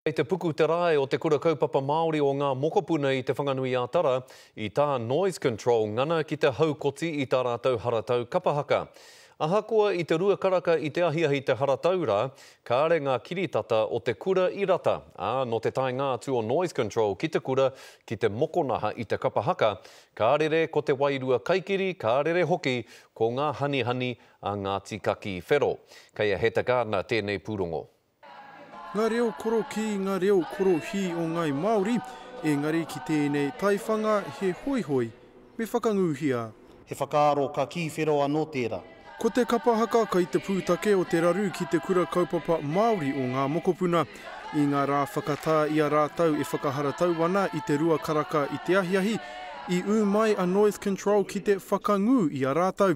Kei te puku te rae o te kura kaupapa Māori o ngā mokopuna i te whanganui a Tara, i tā noise control ngana ki te haukoti i tā rātou haratau kapahaka. Ahakoa i te rua karaka i te ahiahi te haratau rā, kāre ngā kiritata o te kura i rata. No te tainga atu o noise control ki te kura, ki te mokonaha i te kapahaka, kārere ko te wairua kaikiri, kārere hoki ko ngā hani a ngā tikaki whero. Kei a Heta Gardner tēnei pūrongo. Ngā reo koro ki ngā reo koro hi o ngai Māori, engari ki tēnei taiwhanga he hoihoi, me whakanguhia. He whakaaro ka ki whero anō tērā. Ko te kapahaka kai te pūtake o te raru ki te kura kaupapa Māori o ngā mokopuna. I ngā rā whakatā i a rātau e whakaharatau ana i te rua karaka i te ahiahi, i mai a noise control ki te whakangu i a rātau.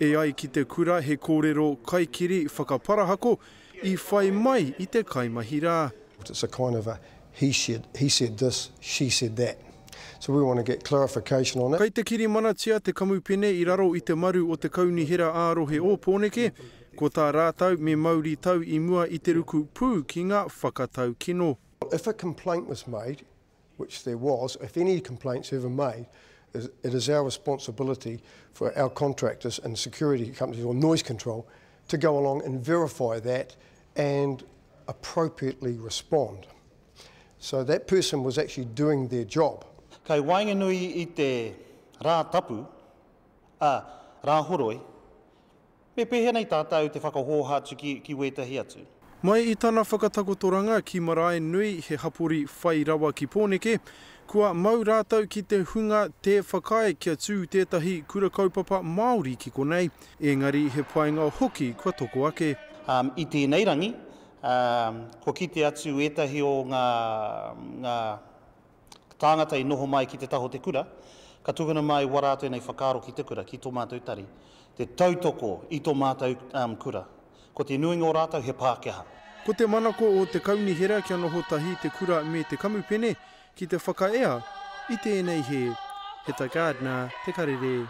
E ai ki te kura he kōrero kaikiri whakaparahako, I whai mai I te kaimahi rā. It's a kind of a he said this, she said that. So we want to get clarification on it. Kei te kiri manatia te kamupene I raro I te maru o te kaunihera ārohe o Pōneke, ko tā rātau me mauri tau I mua I te ruku pū ki ngā whakatau kino. If a complaint was made, which there was, if any complaints ever made, it is our responsibility for our contractors and security companies or noise control to go along and verify that and appropriately respond. So that person was actually doing their job. Kei wainganui I te rā tapu, rā horoi, me pēhenei tātou te whakahōhātu ki wētahi atu. Mai I tāna whakatakotoranga ki marae nui he hapori whai rawa ki Pōneke, kua mau rātau ki te hunga te whakae kia tū tētahi kura kaupapa Māori ki konei, engari he painga hoki kua toko ake. I tēnei rangi, ko kite atu etahi o ngā tāngata I noho mai ki te taho te kura, ka tūkana mai warātou nei whakaaro ki te kura, ki tō mātou tari, te tautoko I tō mātou kura. Ko te nuinga o rātou he Pākehā. Ko te manako o te kaunihera kia noho tahi te kura me te kamupene ki te whakaea I tēnei he Heta Gardner, te karere.